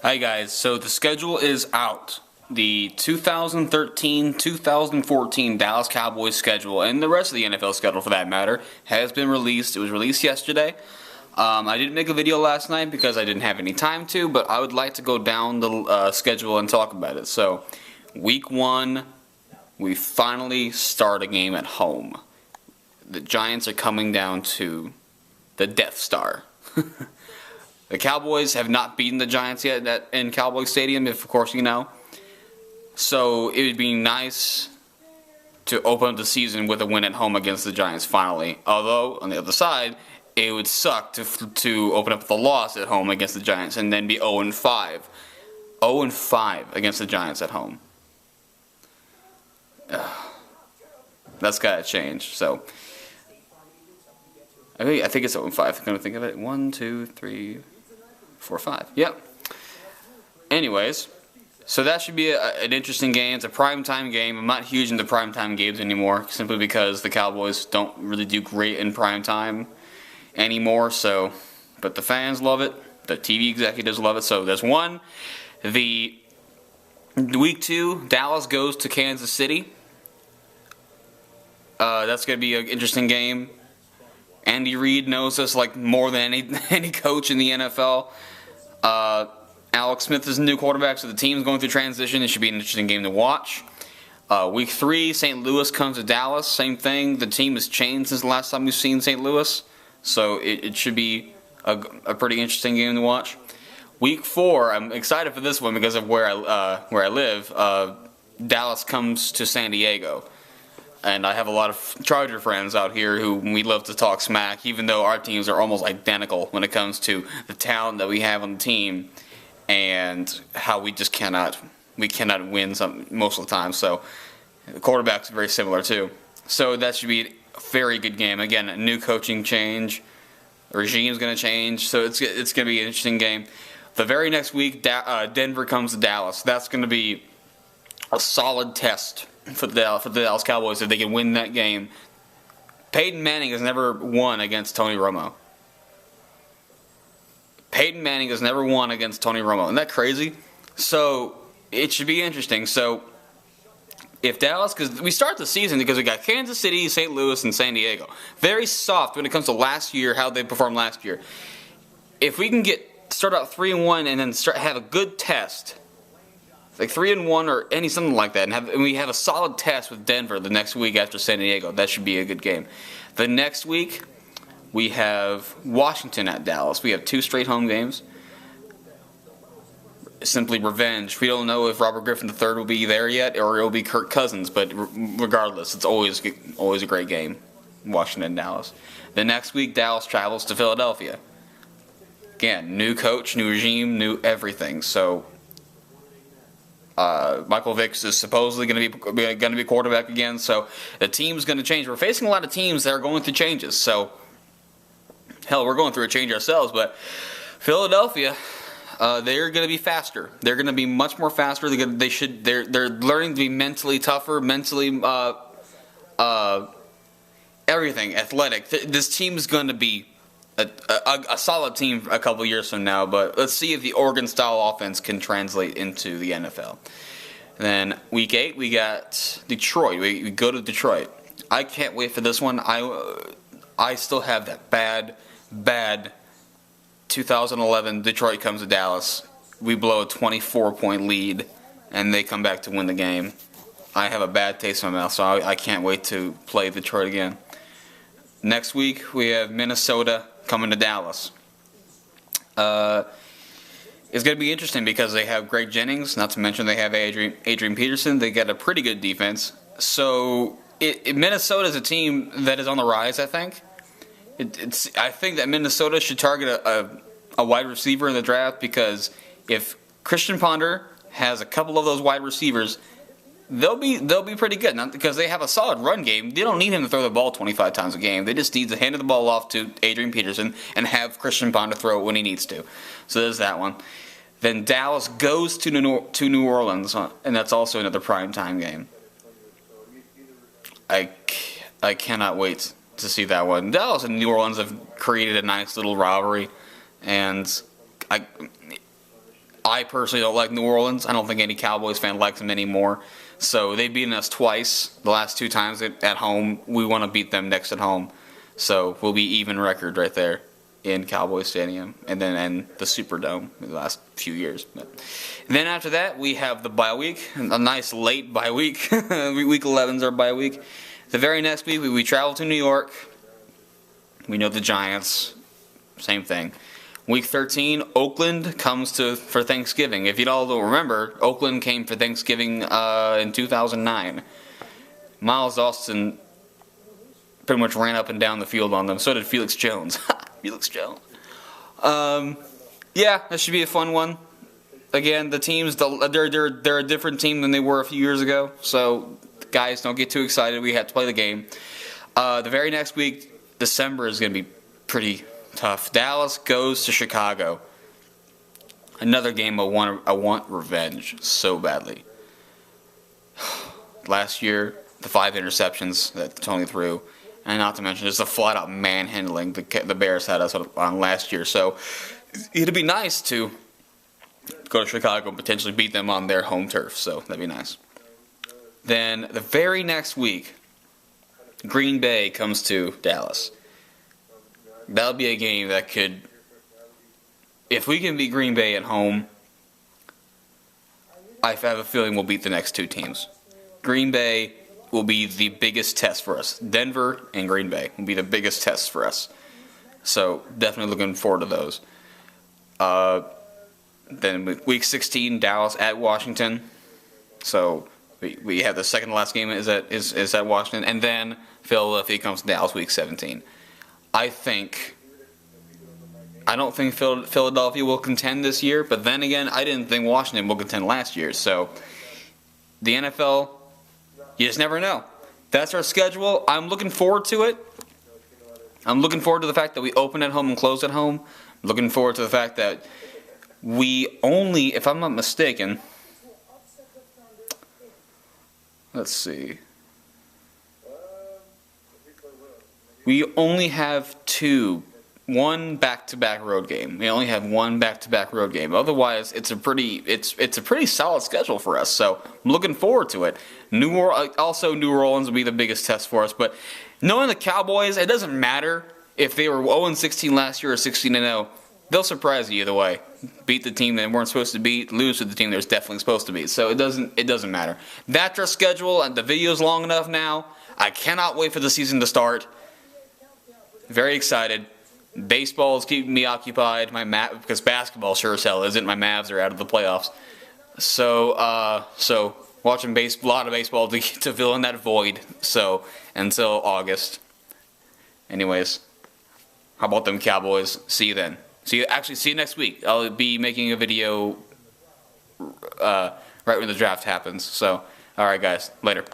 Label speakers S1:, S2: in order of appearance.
S1: Hi guys, so the schedule is out. The 2013-2014 Dallas Cowboys schedule, and the rest of the NFL schedule for that matter, has been released. It was released yesterday. I didn't make a video last night because I didn't have any time to, but I would like to go down the schedule and talk about it. So, week 1, we finally start a game at home. The Giants are coming down to the Death Star. The Cowboys have not beaten the Giants yet in Cowboy Stadium, if of course you know. So it would be nice to open up the season with a win at home against the Giants finally. Although, on the other side, it would suck to open up with a loss at home against the Giants and then be 0-5. 0-5 against the Giants at home. That's got to change. So I think it's 0-5. I'm going to think of it. 1, 2, 3, 4, 5. Yep. Anyways, so that should be an interesting game. It's a primetime game. I'm not huge into primetime games anymore, simply because the Cowboys don't really do great in primetime anymore. So, but the fans love it. The TV executives love it. So there's one. The week 2, Dallas goes to Kansas City. That's going to be an interesting game. Andy Reid knows us like more than any coach in the NFL. Alex Smith is a new quarterback, so the team's going through transition. It should be an interesting game to watch. Week 3, St. Louis comes to Dallas. Same thing. The team has changed since the last time we've seen St. Louis, so it should be a pretty interesting game to watch. Week 4, I'm excited for this one because of where I live. Dallas comes to San Diego. And I have a lot of Charger friends out here who we love to talk smack, even though our teams are almost identical when it comes to the talent that we have on the team and how we just cannot win most of the time. So the quarterback's very similar too. So that should be a very good game. Again, a new coaching change, the regime's going to change, so it's going to be an interesting game. The very next week, Denver comes to Dallas. That's going to be a solid test for the Dallas Cowboys if they can win that game. Peyton Manning has never won against Tony Romo. Peyton Manning has never won against Tony Romo. Isn't that crazy? So it should be interesting. So if Dallas, because we start the season because we got Kansas City, St. Louis, and San Diego. Very soft when it comes to last year, how they performed last year. If we can start out 3-1 and then have a good test, like 3-1 or something like that, and we have a solid test with Denver the next week after San Diego. That should be a good game. The next week, we have Washington at Dallas. We have 2 straight home games. Simply revenge. We don't know if Robert Griffin III will be there yet, or it'll be Kirk Cousins. But regardless, it's always a great game. Washington and Dallas. The next week, Dallas travels to Philadelphia. Again, new coach, new regime, new everything. So Michael Vick is supposedly going to be quarterback again, so the team's going to change. We're facing a lot of teams that are going through changes. So, hell, we're going through a change ourselves. But Philadelphia, they're going to be faster. They're going to be much more faster. They're learning to be mentally tougher, mentally everything, athletic. This team is going to be a solid team a couple years from now, but let's see if the Oregon-style offense can translate into the NFL. And then week 8, we got Detroit. We go to Detroit. I can't wait for this one. I still have that bad 2011 Detroit comes to Dallas. We blow a 24-point lead, and they come back to win the game. I have a bad taste in my mouth, so I can't wait to play Detroit again. Next week, we have Minnesota coming to Dallas. It's going to be interesting because they have Greg Jennings, not to mention they have Adrian Peterson. They got a pretty good defense. So Minnesota is a team that is on the rise, I think. I think that Minnesota should target a wide receiver in the draft, because if Christian Ponder has a couple of those wide receivers, they'll be pretty good. Not because they have a solid run game. They don't need him to throw the ball 25 times a game. They just need to hand the ball off to Adrian Peterson and have Christian Ponder throw it when he needs to. So there's that one. Then Dallas goes to New Orleans, and that's also another primetime game. I cannot wait to see that one. Dallas and New Orleans have created a nice little rivalry, and I I personally don't like New Orleans. I don't think any Cowboys fan likes them anymore. So they've beaten us twice. The last 2 times at home. We want to beat them next at home. So we'll be even record right there in Cowboys Stadium, and then the Superdome in the last few years. But then after that, we have the bye week, a nice late bye week. Week 11 is our bye week. The very next week, we travel to New York. We know the Giants. Same thing. Week 13, Oakland comes for Thanksgiving. If you all don't remember, Oakland came for Thanksgiving in 2009. Miles Austin pretty much ran up and down the field on them. So did Felix Jones. Felix Jones. Yeah, that should be a fun one. Again, the teams, they're a different team than they were a few years ago. So, guys, don't get too excited. We have to play the game. The very next week, December is going to be pretty tough. Dallas goes to Chicago. Another game I want revenge so badly. Last year, the 5 interceptions that Tony threw. And not to mention just the flat-out manhandling the Bears had us on last year. So it'd be nice to go to Chicago and potentially beat them on their home turf. So that'd be nice. Then the very next week, Green Bay comes to Dallas. That'll be a game that could, if we can beat Green Bay at home, I have a feeling we'll beat the next 2 teams. Green Bay will be the biggest test for us. Denver and Green Bay will be the biggest test for us. So definitely looking forward to those. Then week 16, Dallas at Washington. So we have the second to last game is at Washington, and then Philadelphia comes to Dallas week 17. I don't think Philadelphia will contend this year, but then again, I didn't think Washington will contend last year. So the NFL, you just never know. That's our schedule. I'm looking forward to it. I'm looking forward to the fact that we open at home and close at home. I'm looking forward to the fact that we only, if I'm not mistaken, let's see. We only have one back-to-back road game. We only have one back-to-back road game. Otherwise, it's a pretty solid schedule for us. So I'm looking forward to it. New Orleans will be the biggest test for us. But knowing the Cowboys, it doesn't matter if they were 0-16 last year or 16-0. They'll surprise you either way. Beat the team they weren't supposed to beat, lose to the team they're definitely supposed to beat. So it doesn't matter. That's our schedule, and the video's long enough now. I cannot wait for the season to start. Very excited. Baseball is keeping me occupied. Because basketball sure as hell isn't. My Mavs are out of the playoffs. So watching a lot of baseball to fill in that void. So until August. Anyways, how about them Cowboys? See you then. See you next week. I'll be making a video right when the draft happens. So, all right, guys, later.